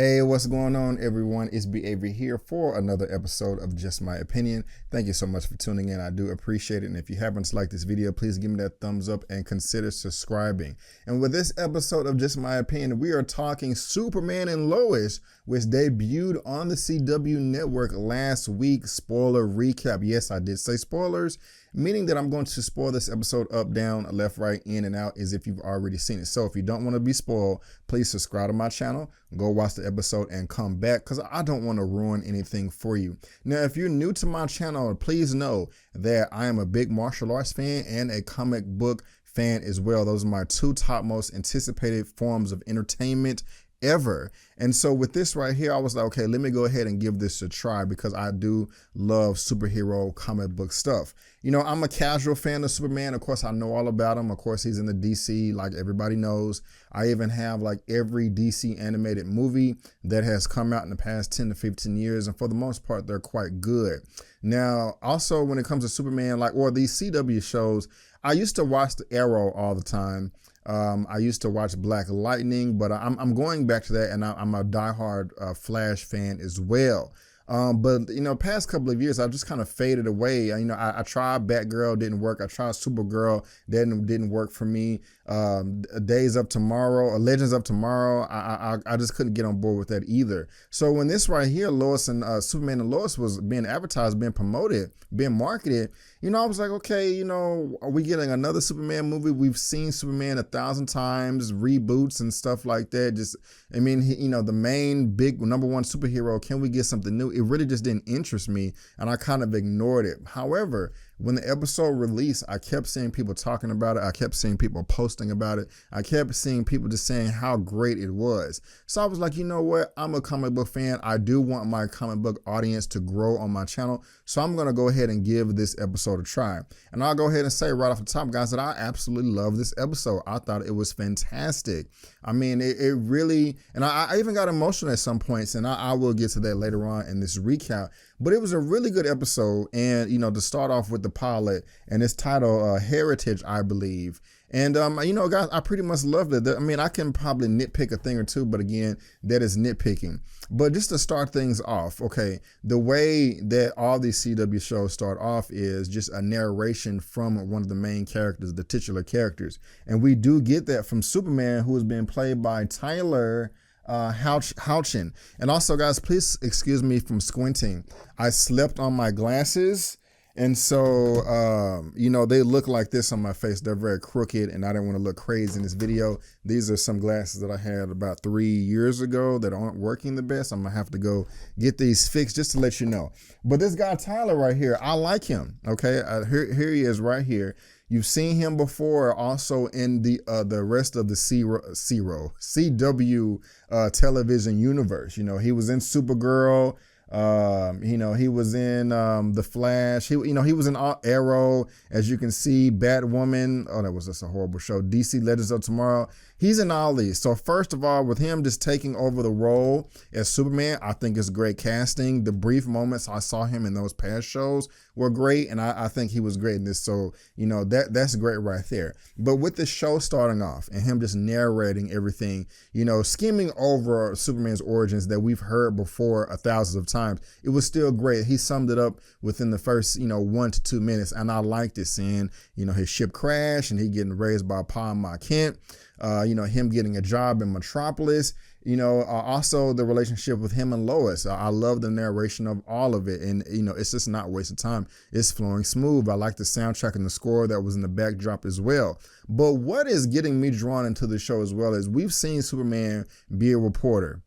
Hey, what's going on, everyone? It's B. Avery here for another episode of Just My Opinion. Thank you so much for tuning in. I do appreciate it. And if you haven't liked this video, please give me that thumbs up and consider subscribing. And with this episode of Just My Opinion, we are talking Superman and Lois, which debuted on the CW network last week. Spoiler recap. Yes, I did say spoilers, meaning that I'm going to spoil this episode up, down, left, right, in, and out as if you've already seen it. So if you don't want to be spoiled, please subscribe to my channel, go watch the episode and come back because I don't want to ruin anything for you. Now, if you're new to my channel, please know that I am a big martial arts fan and a comic book fan as well. Those are my two top most anticipated forms of entertainment ever. And so with this right here, I was like, okay, let me go ahead and give this a try because I do love superhero comic book stuff. You know, I'm a casual fan of Superman. Of course, I know all about him. Of course, he's in the DC, like everybody knows. I even have like every DC animated movie that has come out in the past 10 to 15 years. And for the most part, they're quite good. Now, also when it comes to Superman, like, or these CW shows, I used to watch the Arrow all the time. I used to watch Black Lightning, but I'm going back to that, and I'm a diehard Flash fan as well. But, you know, past couple of years, I've just kind of faded away. You know, I tried Batgirl, didn't work. I tried Supergirl, didn't work for me. Days of Tomorrow, or Legends of Tomorrow, I just couldn't get on board with that either. So when this right here, Lois and Superman and Lois was being advertised, being promoted, being marketed, you know, I was like, okay, you know, are we getting another Superman movie? We've seen Superman 1,000 times, reboots and stuff like that. Just, I mean, you know, the main big number one superhero, can we get something new? It really just didn't interest me, and I kind of ignored it. However, when the episode released, I kept seeing people talking about it. I kept seeing people posting about it. I kept seeing people just saying how great it was. So I was like, you know what? I'm a comic book fan. I do want my comic book audience to grow on my channel. So I'm going to go ahead and give this episode a try. And I'll go ahead and say right off the top, guys, that I absolutely love this episode. I thought it was fantastic. I mean, it really, and I even got emotional at some points, and I will get to that later on in this recap. But it was a really good episode. And, you know, to start off with the pilot and its title, Heritage, I believe. And, you know, guys, I pretty much loved it. I mean, I can probably nitpick a thing or two, but again, that is nitpicking. But just to start things off, okay, the way that all these CW shows start off is just a narration from one of the main characters, the titular characters. And we do get that from Superman, who is being played by Tyler Houchin. And also, guys, please excuse me from squinting. I slept on my glasses, and so you know, they look like this on my face. They're very crooked, and I didn't want to look crazy in this video. These are some glasses that I had about 3 years ago that aren't working the best. I'm gonna have to go get these fixed just to let you know. But this guy Tyler right here, I like him. Okay, here he is right here. You've seen him before also in the rest of the CW television universe. You know, he was in Supergirl. You know, he was in The Flash. He was in Arrow, as you can see, Batwoman. Oh, that was just a horrible show. DC Legends of Tomorrow. He's in all these. So first of all, with him just taking over the role as Superman, I think it's great casting. The brief moments I saw him in those past shows were great, and I think he was great in this. So, you know, that's great right there. But with the show starting off and him just narrating everything, you know, skimming over Superman's origins that we've heard before thousands of times, it was still great. He summed it up within the first, you know, 1 to 2 minutes, and I liked it, seeing, you know, his ship crash and he getting raised by Pa Ma Kent. You know, him getting a job in Metropolis, you know, also the relationship with him and Lois. I love the narration of all of it. And, you know, it's just not wasting time. It's flowing smooth. I like the soundtrack and the score that was in the backdrop as well. But what is getting me drawn into the show as well is we've seen Superman be a reporter.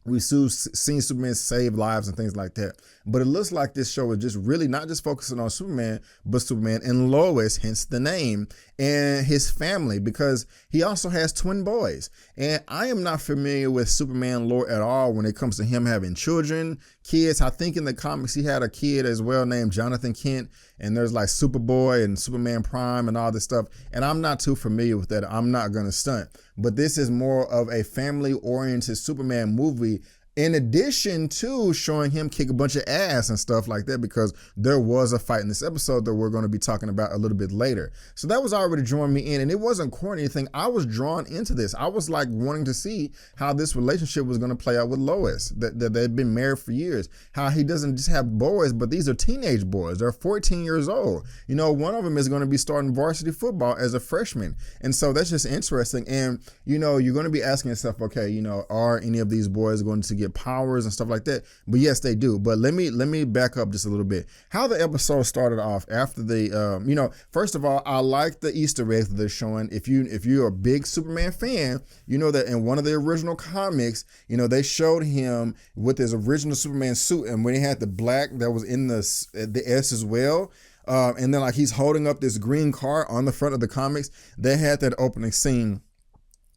We've seen Superman save lives and things like that. But it looks like this show is just really not just focusing on Superman, but Superman and Lois, hence the name, and his family, because he also has twin boys. And I am not familiar with Superman lore at all when it comes to him having children, kids. I think in the comics he had a kid as well named Jonathan Kent, and there's like Superboy and Superman Prime and all this stuff. And I'm not too familiar with that. I'm not going to stunt. But this is more of a family-oriented Superman movie in addition to showing him kick a bunch of ass and stuff like that, because there was a fight in this episode that we're going to be talking about a little bit later. So that was already drawing me in, and it wasn't corny or anything. I was drawn into this. I was like wanting to see how this relationship was going to play out with Lois, that they'd been married for years, how he doesn't just have boys, but these are teenage boys. They're 14 years old. You know, one of them is going to be starting varsity football as a freshman. And so that's just interesting. And, you know, you're going to be asking yourself, okay, you know, are any of these boys going to get powers and stuff like that? But yes, they do. But let me back up just a little bit. How the episode started off after the, you know, first of all, I like the Easter eggs that they're showing. If you're a big Superman fan, you know that in one of the original comics, you know, they showed him with his original Superman suit, and when he had the black that was in the S as well. And then like he's holding up this green car on the front of the comics. They had that opening scene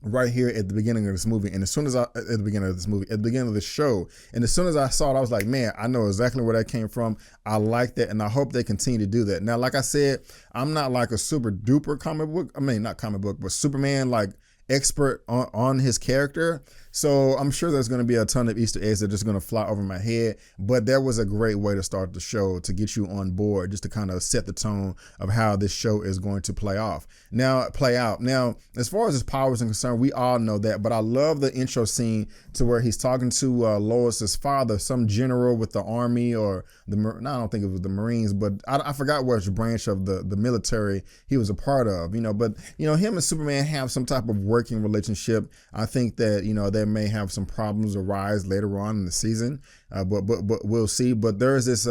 right here at the beginning of this movie. And as soon as at the beginning of the show, and as soon as I saw it, I was like, man, I know exactly where that came from. I like that. And I hope they continue to do that. Now, like I said, I'm not like a super duper not comic book, but Superman, like expert on his character. So I'm sure there's going to be a ton of Easter eggs that are just going to fly over my head, but that was a great way to start the show, to get you on board, just to kind of set the tone of how this show is going to play out. Now, as far as his powers are concerned, we all know that, but I love the intro scene to where he's talking to Lois's father, some general with the army or I don't think it was the Marines, but I forgot which branch of the military he was a part of, you know, but, you know, him and Superman have some type of working relationship. I think that, you know, they may have some problems arise later on in the season, but we'll see. But there's this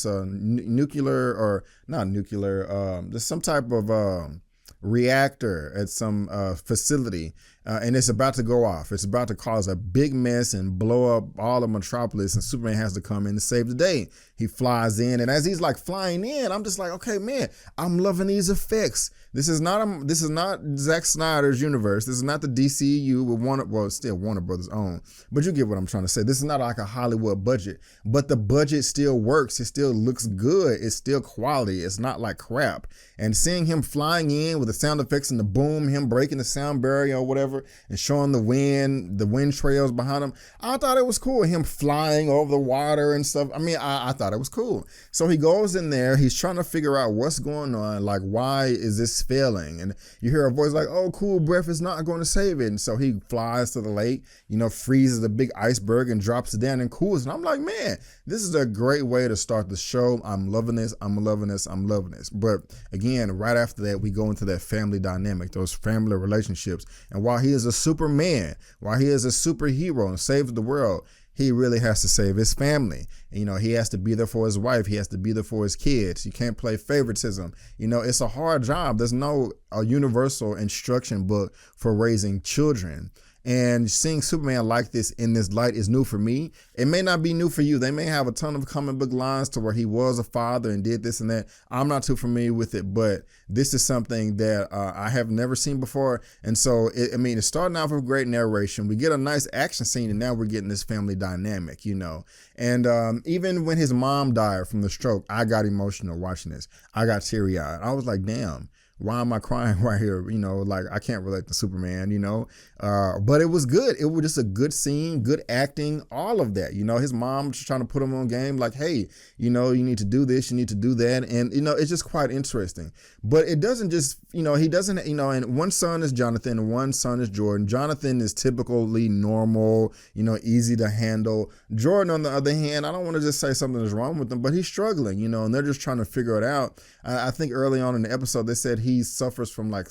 nuclear, or not nuclear, there's some type of reactor at some facility, and it's about to go off. It's about to cause a big mess and blow up all of Metropolis, and Superman has to come in to save the day. He flies in, and as he's like flying in, I'm just like, okay, man, I'm loving these effects. This is not Zack Snyder's universe. This is not the DCU with still Warner Brothers own, but you get what I'm trying to say. This is not like a Hollywood budget, but the budget still works. It still looks good. It's still quality. It's not like crap. And seeing him flying in with the sound effects and the boom, him breaking the sound barrier or whatever, and showing the wind trails behind him, I thought it was cool. Him flying over the water and stuff. I mean, I thought it was cool. So he goes in there. He's trying to figure out what's going on. Like, why is this failing? And you hear a voice like, oh, cool breath is not going to save it. And so he flies to the lake, you know, freezes the big iceberg and drops it down and cools. And I'm like, man, this is a great way to start the show. I'm loving this. I'm loving this. I'm loving this. But again, right after that, we go into that family dynamic, those family relationships. And while he is a Superman, while he is a superhero and saves the world, he really has to save his family. You know, he has to be there for his wife. He has to be there for his kids. You can't play favoritism. You know, it's a hard job. There's no universal instruction book for raising children. And seeing Superman like this in this light is new for me. It may not be new for you. They may have a ton of comic book lines to where he was a father and did this and that. I'm not too familiar with it, but this is something that I have never seen before. And so, it's starting off with great narration. We get a nice action scene, and now we're getting this family dynamic, you know. And even when his mom died from the stroke, I got emotional watching this. I got teary-eyed. I was like, damn. Why am I crying right here? You know, like I can't relate to Superman, you know, but it was good. It was just a good scene, good acting, all of that. You know, his mom just trying to put him on game like, hey, you know, you need to do this, you need to do that. And, you know, it's just quite interesting. But it doesn't just, you know, he doesn't, you know, and one son is Jonathan and one son is Jordan. Jonathan is typically normal, you know, easy to handle. Jordan, on the other hand, I don't want to just say something is wrong with him, but he's struggling, you know, and they're just trying to figure it out. I think early on in the episode, they said he suffers from like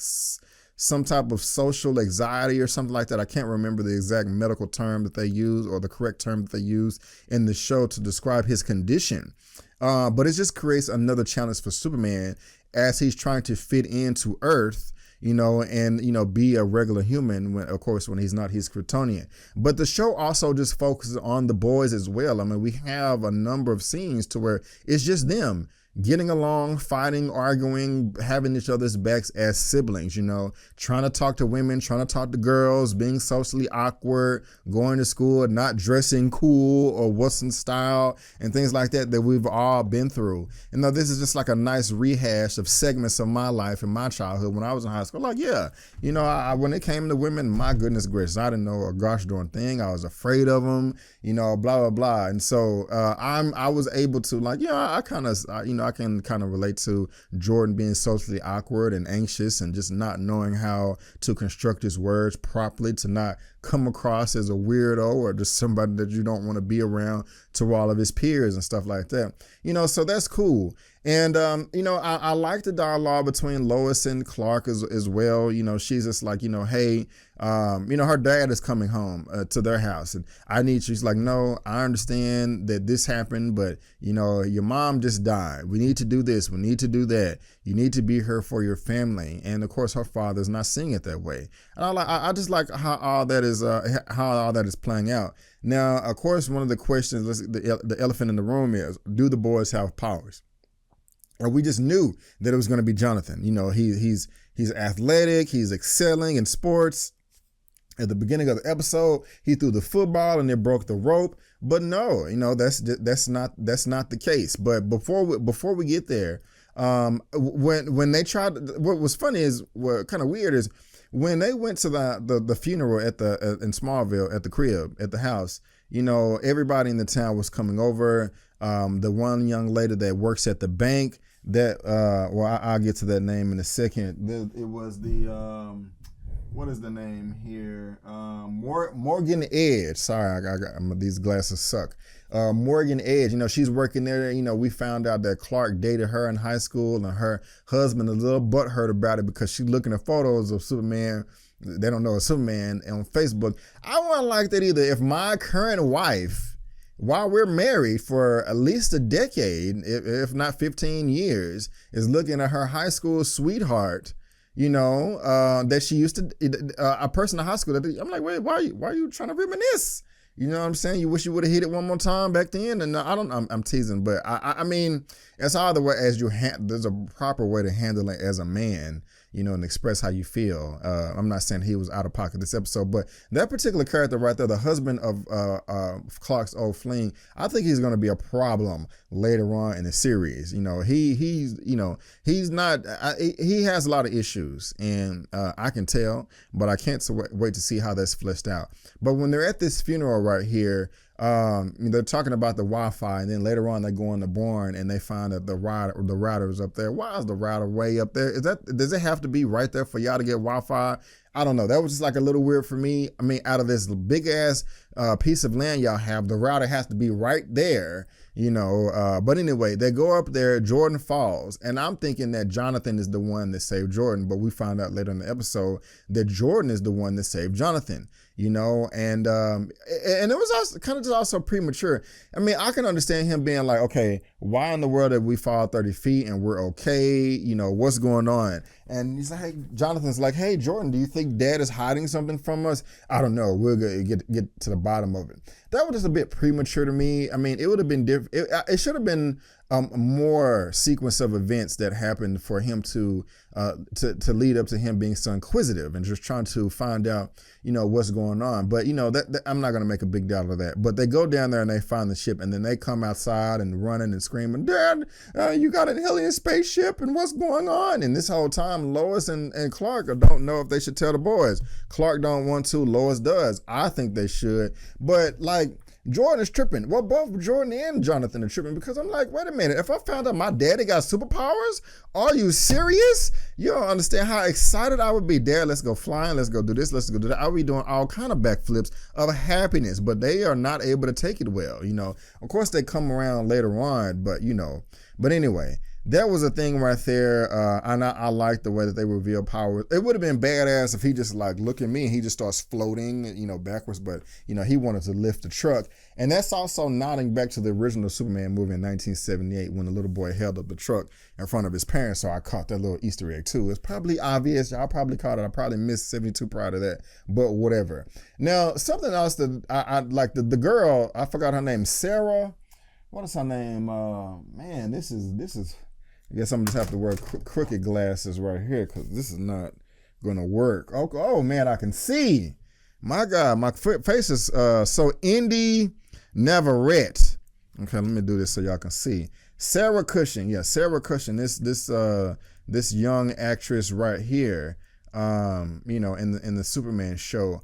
some type of social anxiety or something like that. I can't remember the exact medical term that they use or the correct term that they use in the show to describe his condition. But it just creates another challenge for Superman as he's trying to fit into Earth, you know, and, you know, be a regular human when, of course, when he's not, he's Kryptonian. But the show also just focuses on the boys as well. I mean, we have a number of scenes to where it's just them. getting along, fighting, arguing, having each other's backs as siblings, trying to talk to women, trying to talk to girls, being socially awkward, going to school, not dressing cool or what's in style and things like that we've all been through. This is just like a nice rehash of segments of my life and my childhood when I was in high school. Like, yeah, when it came to women, my goodness gracious, I didn't know a gosh darn thing. I was afraid of them, blah, blah, blah. And so I was able to I can kind of relate to Jordan being socially awkward and anxious and just not knowing how to construct his words properly, to not come across as a weirdo or just somebody that you don't want to be around to all of his peers and stuff like that. So that's cool. And, I like the dialogue between Lois and Clark as well. She's just like, hey, her dad is coming home to their house and she's like, no, I understand that this happened, but your mom just died. We need to do this. We need to do that. You need to be here for your family. And of course her father's not seeing it that way. And I just like how all that is playing out. Now, of course, one of the questions, the elephant in the room is, do the boys have powers? Or we just knew that it was going to be Jonathan. He's athletic. He's excelling in sports. At the beginning of the episode, he threw the football and it broke the rope. But no, that's not the case. But before we get there, when they tried, what was funny is, what kind of weird is, when they went to the funeral in Smallville at the crib at the house, everybody in the town was coming over. The one young lady that works at the bank that I'll get to that name in a second. It was the what is the name here? Morgan Edge. Sorry, I got these glasses suck. Morgan Edge, she's working there. We found out that Clark dated her in high school, and her husband is a little butthurt about it because she's looking at photos of Superman. They don't know a Superman on Facebook. I wouldn't like that either. If my current wife, while we're married for at least a decade, if not 15 years, is looking at her high school sweetheart, that she used to, a person in high school, I'm like, wait, why are you trying to reminisce? You know what I'm saying? You wish you would have hit it one more time back then. And I'm teasing, but I mean, it's all the way as there's a proper way to handle it as a man, and express how you feel. I'm not saying he was out of pocket this episode, but that particular character right there, the husband of Clark's old fling, I think he's going to be a problem later on in the series. He's not, he has a lot of issues, and I can tell, but I can't wait to see how that's fleshed out. But when they're at this funeral right here, they're talking about the Wi-Fi, and then later on they go in the barn and they find that the router is up there. Why is the router way up there? Does it have to be right there for y'all to get Wi-Fi? I don't know. That was just like a little weird for me. I mean, out of this big ass piece of land y'all have, the router has to be right there, but anyway, they go up there, Jordan falls, and I'm thinking that Jonathan is the one that saved Jordan, but we found out later in the episode that Jordan is the one that saved Jonathan. And it was also premature. I mean, I can understand him being like, okay, why in the world did we fall 30 feet and we're okay? What's going on? And he's like, Jonathan's like, hey, Jordan, do you think Dad is hiding something from us? I don't know. We'll get to the bottom of it. That was just a bit premature to me. I mean, it would have been different. It should have been more sequence of events that happened for him to lead up to him being so inquisitive and just trying to find out, what's going on. But, that I'm not going to make a big deal of that. But they go down there and they find the ship, and then they come outside and running and screaming, Dad, you got an alien spaceship, and what's going on? And this whole time, Lois and Clark don't know if they should tell the boys. Clark don't want to. Lois does. I think they should. But Jordan is tripping. Well, both Jordan and Jonathan are tripping, because I'm like, wait a minute. If I found out my daddy got superpowers, are you serious? You don't understand how excited I would be. Dad, let's go flying. Let's go do this. Let's go do that. I'll be doing all kind of backflips of happiness, but they are not able to take it well. Of course they come around later on, but anyway, that was a thing right there. And I like the way that they reveal power. It would have been badass if he just look at me and he just starts floating, backwards. But, he wanted to lift the truck. And that's also nodding back to the original Superman movie in 1978 when the little boy held up the truck in front of his parents. So I caught that little Easter egg too. It's probably obvious. Y'all probably caught it. I probably missed 72 prior to that, but whatever. Now, something else that I like, the girl, I forgot her name, Sarah. what is her name? Man, this is. I guess I'm just have to wear crooked glasses right here because this is not gonna work. Oh man, I can see. My God, my face is so Indy Navarrete. Okay, let me do this so y'all can see. Sarah Cushing, yeah, Sarah Cushing. This young actress right here. In the Superman show.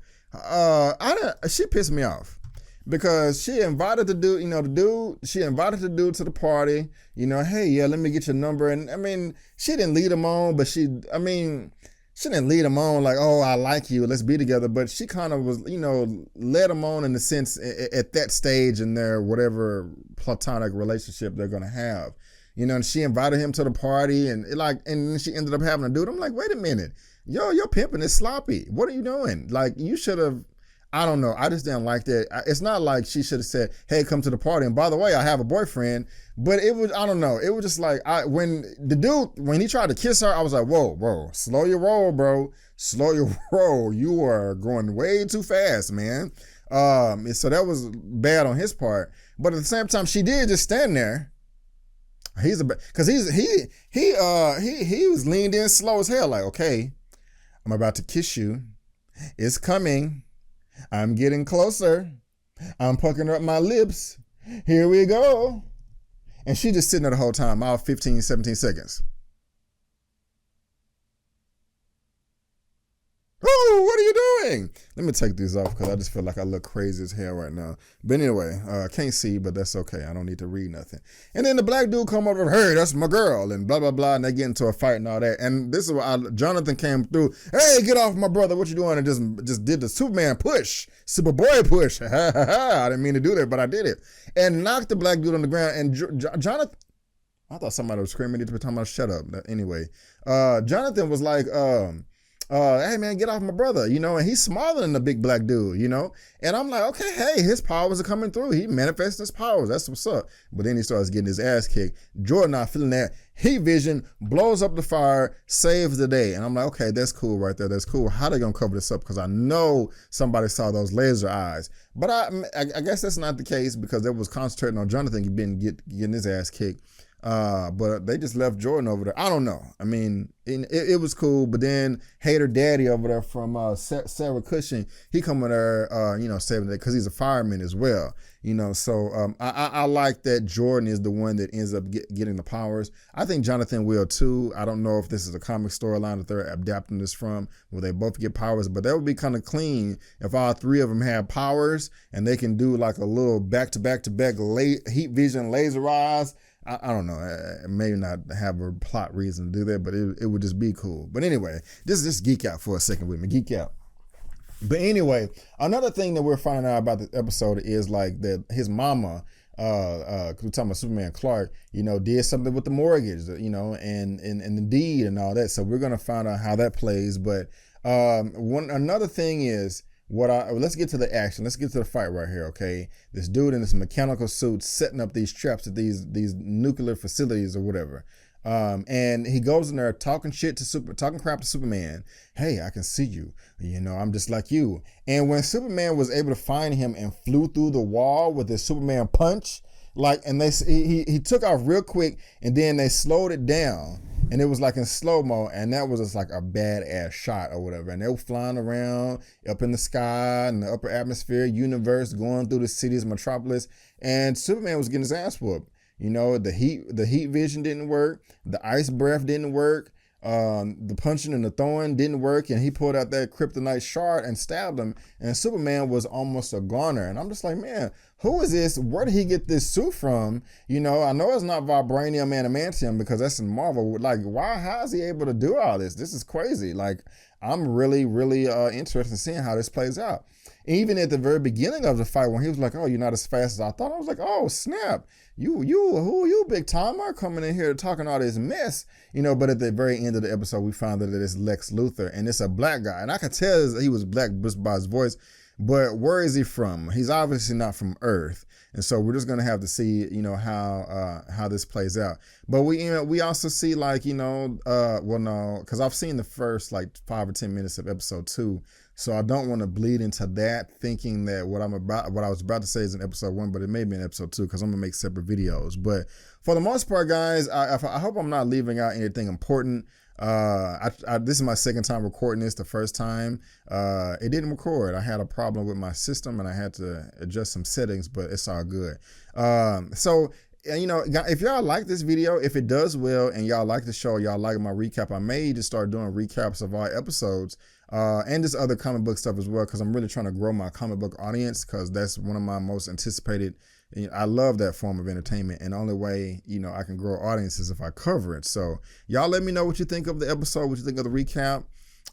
She pissed me off. Because she invited the dude, she invited the dude to the party, hey, yeah, let me get your number. And I mean, she didn't lead him on, but she didn't lead him on like, oh, I like you, let's be together. But she kind of was, led him on in the sense at that stage in their whatever platonic relationship they're going to have. And she invited him to the party and and she ended up having a dude. I'm like, wait a minute, your pimping is sloppy. What are you doing? Like, you should have, I don't know. I just didn't like that. It's not like she should have said, hey, come to the party. And by the way, I have a boyfriend. But it was, I don't know. It was just like, when he tried to kiss her, I was like, whoa, slow your roll, bro. Slow your roll. You are going way too fast, man. So that was bad on his part. But at the same time, she did just stand there. He was leaned in slow as hell. Like, okay, I'm about to kiss you. It's coming. I'm getting closer. I'm pucking up my lips. Here we go. And she just sitting there the whole time, all 15, 17 seconds. Oh, what are you doing? Let me take these off because I just feel like I look crazy as hell right now. But anyway, I can't see, but that's okay. I don't need to read nothing. And then the black dude come over, hey, that's my girl, and blah, blah, blah, and they get into a fight and all that. And this is why Jonathan came through, hey, get off my brother, what you doing? And just did the Superman push, Superboy push. I didn't mean to do that, but I did it. And knocked the black dude on the ground. And Jonathan, I thought somebody was screaming at me talking about shut up. Anyway, Jonathan was like, hey man, get off my brother, and he's smaller than the big black dude, and I'm like, okay, hey, his powers are coming through. He manifests his powers. That's what's up. But then he starts getting his ass kicked. Jordan not feeling that. Heat vision, blows up the fire, saves the day. And I'm like, okay, that's cool right there. That's cool. How they gonna cover this up? Because I know somebody saw those laser eyes. But I guess that's not the case because they was concentrating on Jonathan getting his ass kicked. But they just left Jordan over there. I don't know. I mean, it was cool. But then Hater Daddy over there from Sarah Cushing, he coming there, saving it because he's a fireman as well. So I like that Jordan is the one that ends up getting the powers. I think Jonathan will too. I don't know if this is a comic storyline that they're adapting this from, where they both get powers. But that would be kind of clean if all three of them have powers and they can do like a little back-to-back heat vision laser eyes. I don't know, maybe not have a plot reason to do that, but it would just be cool. But anyway, just geek out for a second with me, geek out. But anyway, another thing that we're finding out about this episode is like that his mama, we're talking about Superman Clark, did something with the mortgage, and the deed and all that. So we're gonna find out how that plays. But another thing is, let's get to the action. Let's get to the fight right here, okay? This dude in this mechanical suit setting up these traps at these nuclear facilities or whatever. And he goes in there talking crap to Superman. Hey, I can see you. I'm just like you. And when Superman was able to find him and flew through the wall with his Superman punch, and he took off real quick, and then they slowed it down. And it was like in slow-mo, and that was just like a badass shot or whatever. And they were flying around up in the sky, in the upper atmosphere, universe, going through the city's metropolis. And Superman was getting his ass whooped. The heat vision didn't work. The ice breath didn't work. The punching and the throwing didn't work. And he pulled out that kryptonite shard and stabbed him. And Superman was almost a goner. And I'm just like, man, who is this? Where did he get this suit from? I know it's not vibranium and adamantium because that's in Marvel. Like, how is he able to do all this? This is crazy. Like, I'm really, really interested in seeing how this plays out. Even at the very beginning of the fight, when he was like, oh, you're not as fast as I thought, I was like, oh, snap. Who are you, big timer, coming in here talking all this mess? But at the very end of the episode, we found out that it's Lex Luthor, and it's a black guy. And I could tell he was black just by his voice, but where is he from? He's obviously not from Earth. And so we're just going to have to see, how this plays out. But we also see because I've seen the first like 5 or 10 minutes of episode 2. So I don't want to bleed into that thinking that what I was about to say is in episode 1, but it may be in episode 2 because I'm gonna make separate videos. But for the most part, guys, I hope I'm not leaving out anything important. This is my second time recording this. The first time it didn't record. I had a problem with my system and I had to adjust some settings, but it's all good. So you know, if y'all like this video, if it does well and y'all like the show, y'all like my recap, I may just start doing recaps of our episodes and just other comic book stuff as well, because I'm really trying to grow my comic book audience, because that's one of my most anticipated. I love that form of entertainment, and the only way, you know, I can grow audiences if I cover it. So y'all let me know what you think of the episode, what you think of the recap.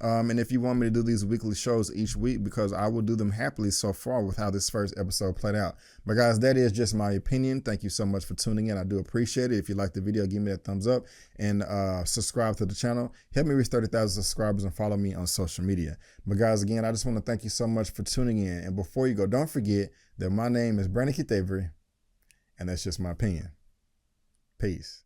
And if you want me to do these weekly shows each week, because I will do them happily so far with how this first episode played out. But guys, that is just my opinion. Thank you so much for tuning in. I do appreciate it. If you like the video, give me that thumbs up and subscribe to the channel. Help me reach 30,000 subscribers and follow me on social media. But guys, again, I just want to thank you so much for tuning in. And before you go, don't forget that my name is Brandon Keith Avery, and that's just my opinion. Peace.